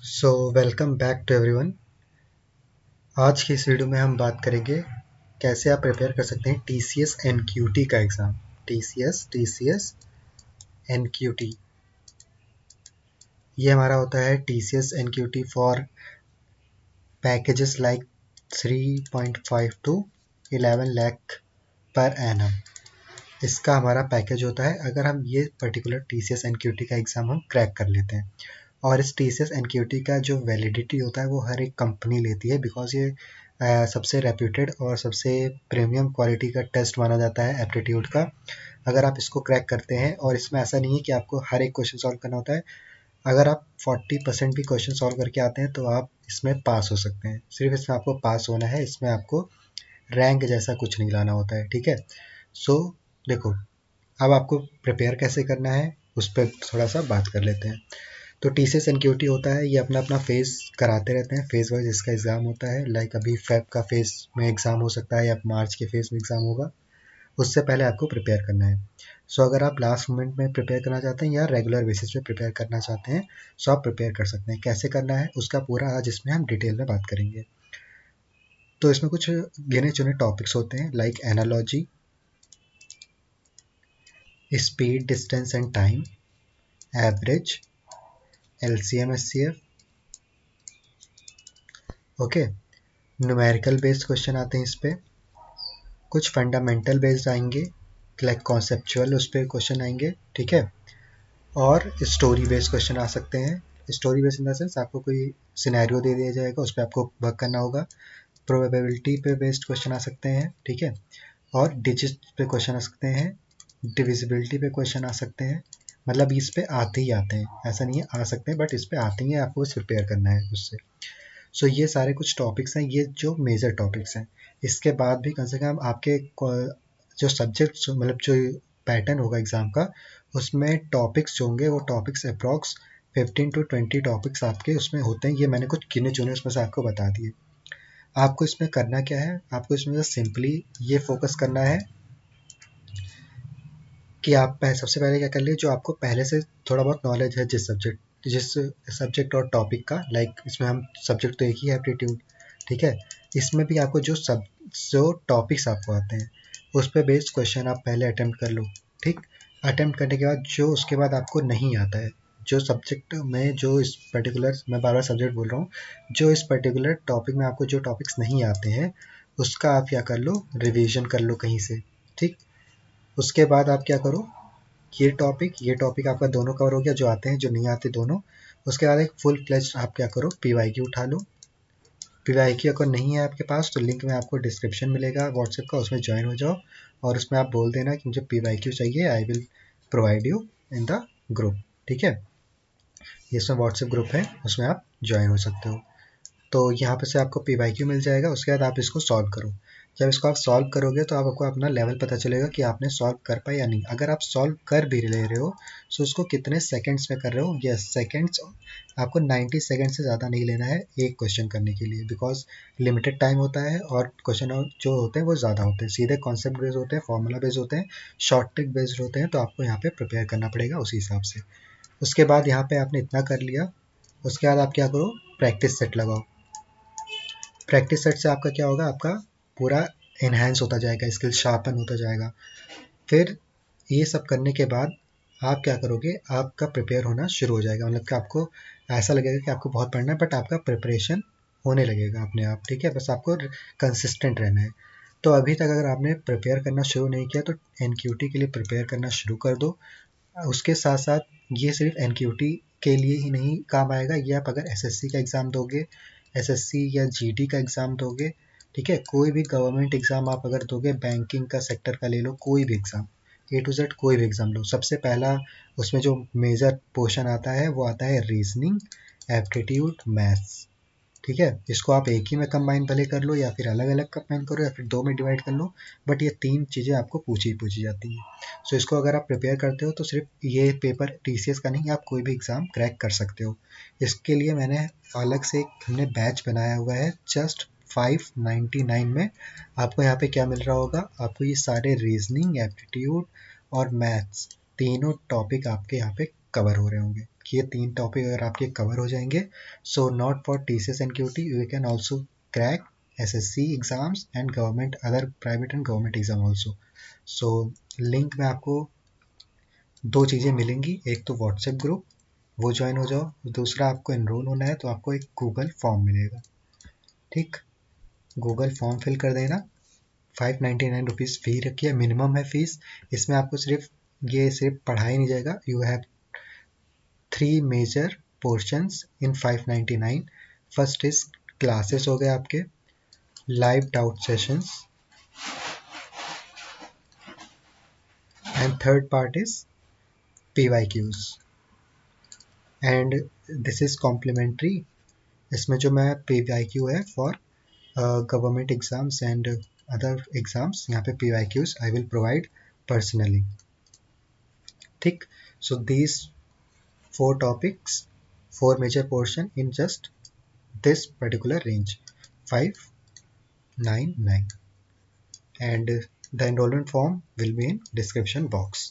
So welcome back to everyone. आज की इस वीडियो में हम बात करेंगे कैसे आप प्रिपेयर कर सकते हैं TCS NQT का एग्ज़ाम। TCS NQT ये हमारा होता है TCS NQT for packages like 3.5 to 11 lakh per annum. इसका हमारा पैकेज होता है अगर हम ये पर्टिकुलर TCS NQT का एग्ज़ाम हम क्रैक कर लेते हैं। और इस TCS NQT का जो वैलिडिटी होता है वो हर एक कंपनी लेती है, बिकॉज ये सबसे रेप्यूटेड और सबसे प्रीमियम क्वालिटी का टेस्ट माना जाता है एप्टीट्यूड का। अगर आप इसको क्रैक करते हैं, और इसमें ऐसा नहीं है कि आपको हर एक क्वेश्चन सॉल्व करना होता है, अगर आप 40% भी क्वेश्चन सॉल्व करके आते हैं तो आप इसमें पास हो सकते हैं। सिर्फ इसमें आपको पास होना है, इसमें आपको रैंक जैसा कुछ नहीं लाना होता है, ठीक है। सो देखो, अब आपको प्रिपेयर कैसे करना है उस पर थोड़ा सा बात कर लेते हैं। तो TCS NQT होता है, ये अपना अपना फेज़ कराते रहते हैं, फेज़ वाइज इसका एग्ज़ाम होता है। लाइक अभी फेब का फेज़ में एग्ज़ाम हो सकता है या मार्च के फेज़ में एग्ज़ाम होगा, उससे पहले आपको प्रिपेयर करना है। सो अगर आप लास्ट मोमेंट में प्रिपेयर करना चाहते हैं या रेगुलर बेसिस पे प्रिपेयर करना चाहते हैं, सो आप प्रिपेयर कर सकते हैं। कैसे करना है उसका पूरा आज इसमें हम डिटेल में बात करेंगे। तो इसमें कुछ गिने चुने टॉपिक्स होते हैं like analogy, speed, distance and time, average, LCM SCF, okay. Numerical based question आते हैं इस पे, कुछ फंडामेंटल बेस्ड आएंगे, लाइक कॉन्सेप्चुअल उस पर क्वेश्चन आएंगे, ठीक है। और स्टोरी बेस्ड क्वेश्चन आ सकते हैं। Story based in the sense आपको कोई सिनेरियो दे दिया जाएगा, उस पर आपको वर्क करना होगा। प्रोबेबिलिटी पे बेस्ड क्वेश्चन आ सकते हैं, ठीक है। और डिजिट पे क्वेश्चन आ सकते हैं, डिविजिबिलिटी पे क्वेश्चन आ सकते हैं। मतलब इस पे आते ही आते हैं, ऐसा नहीं है आ सकते हैं, बट इस पे आते ही हैं, आपको बस प्रिपेयर करना है उससे। सो ये सारे कुछ टॉपिक्स हैं, ये जो मेजर टॉपिक्स हैं। इसके बाद भी कम से कम आपके जो सब्जेक्ट्स, मतलब जो पैटर्न होगा एग्ज़ाम का, उसमें टॉपिक्स जो होंगे वो टॉपिक्स अप्रॉक्स 15 to 20 टॉपिक्स आपके उसमें होते हैं। ये मैंने कुछ गिने चुने उसमें से आपको बता दिए। आपको इसमें करना क्या है, आपको इसमें सिंपली ये फोकस करना है कि आप सबसे पहले क्या कर लिए, जो आपको पहले से थोड़ा बहुत नॉलेज है जिस सब्जेक्ट और टॉपिक का। लाइक इसमें हम सब्जेक्ट तो एक ही है, एप्टीट्यूड, ठीक है। इसमें भी आपको जो टॉपिक्स आपको आते हैं उस पर बेस्ड क्वेश्चन आप पहले अटेम्प्ट कर लो, ठीक। अटेम्प्ट करने के बाद जो उसके बाद आपको नहीं आता है, जो सब्जेक्ट में, जो इस पर्टिकुलर, मैं बार बार सब्जेक्ट बोल रहा हूँ, जो इस पर्टिकुलर टॉपिक में आपको जो टॉपिक्स नहीं आते हैं उसका आप क्या कर लो, रिवीजन कर लो कहीं से, ठीक। उसके बाद आप क्या करो, ये टॉपिक आपका दोनों कवर हो गया, जो आते हैं जो नहीं आते दोनों। उसके बाद एक फुल फ्लेज आप क्या करो, PYQ उठा लो। PYQ अगर नहीं है आपके पास तो लिंक में आपको डिस्क्रिप्शन मिलेगा व्हाट्सएप का, उसमें ज्वाइन हो जाओ और उसमें आप बोल देना कि मुझे PYQ चाहिए, आई will provide you in the group, ठीक है। ये इसमें व्हाट्सएप ग्रुप है, उसमें आप ज्वाइन हो सकते हो। तो यहाँ पे से आपको PYQ मिल जाएगा। उसके बाद आप इसको सॉल्व करो। जब इसको आप सॉल्व करोगे तो आपको अपना लेवल पता चलेगा कि आपने सॉल्व कर पाया या नहीं। अगर आप सॉल्व कर भी ले रहे हो तो उसको कितने सेकंड्स में कर रहे हो, यस सेकंड्स। आपको 90 सेकंड से ज़्यादा नहीं लेना है एक क्वेश्चन करने के लिए, बिकॉज लिमिटेड टाइम होता है और क्वेश्चन जो होते हैं वो ज़्यादा होते हैं, सीधे कॉन्सेप्ट बेस्ड होते हैं, फॉर्मूला बेस्ड होते हैं, शॉर्ट ट्रिक बेस्ड होते हैं। तो आपको यहाँ पे प्रिपेयर करना पड़ेगा उसी हिसाब से। उसके बाद यहाँ पे आपने इतना कर लिया, उसके बाद आप क्या करो, प्रैक्टिस सेट लगाओ। प्रैक्टिस सेट से आपका क्या होगा, आपका पूरा इन्हेंस होता जाएगा, स्किल शार्पन होता जाएगा। फिर ये सब करने के बाद आप क्या करोगे, आपका प्रिपेयर होना शुरू हो जाएगा। मतलब कि आपको ऐसा लगेगा कि आपको बहुत पढ़ना है, बट आपका प्रिपरेशन होने लगेगा अपने आप, ठीक है। बस आपको कंसिस्टेंट रहना है। तो अभी तक अगर आपने प्रिपेयर करना शुरू नहीं किया तो NQT के लिए प्रिपेयर करना शुरू कर दो। उसके साथ साथ ये सिर्फ NQT के लिए ही नहीं काम आएगा, ये आप अगर SSC का एग्ज़ाम दोगे, SSC या GD का एग्ज़ाम दोगे, ठीक है, कोई भी गवर्नमेंट एग्ज़ाम आप अगर दोगे, बैंकिंग का सेक्टर का ले लो, कोई भी एग्ज़ाम, A to Z कोई भी एग्ज़ाम लो, सबसे पहला उसमें जो मेजर पोर्शन आता है वो आता है रीजनिंग, एप्टीट्यूड, मैथ्स, ठीक है। इसको आप एक ही में कंबाइन भले कर लो या फिर अलग अलग कंबाइन करो या फिर दो में डिवाइड कर लो, बट ये तीन चीज़ें आपको पूछी जाती हैं। सो इसको अगर आप प्रिपेयर करते हो तो सिर्फ ये पेपर TCS का नहीं, आप कोई भी एग्ज़ाम क्रैक कर सकते हो। इसके लिए मैंने अलग से हमने बैच बनाया हुआ है, जस्ट 599 में। आपको यहाँ पे क्या मिल रहा होगा, आपको ये सारे रीजनिंग, एप्टीट्यूड और मैथ्स तीनों टॉपिक आपके यहाँ पे कवर हो रहे होंगे कि ये 3 टॉपिक अगर आपके कवर हो जाएंगे, so not for TCS and QT you can also crack SSC exams and government other private and government exam also. So link में आपको दो चीज़ें मिलेंगी, एक तो व्हाट्सएप ग्रुप, वो ज्वाइन हो जाओ, दूसरा आपको एनरोल होना है तो आपको एक गूगल फॉर्म मिलेगा। ठीक, गूगल फॉर्म फिल कर देना। 599 रुपीज़ फ़ी रखी है, मिनिमम है फीस। इसमें आपको सिर्फ पढ़ाया नहीं जाएगा, you have 3 major portions in 599। First is classes हो गए आपके, live doubt sessions, and third part is PYQs and this is complimentary. इसमें जो मैं PYQ है for government exams and other exams, यहाँ पे PYQs I will provide personally. ठीक, so these 4 topics, 4 major portion in just this particular range, 599, and the enrollment form will be in description box.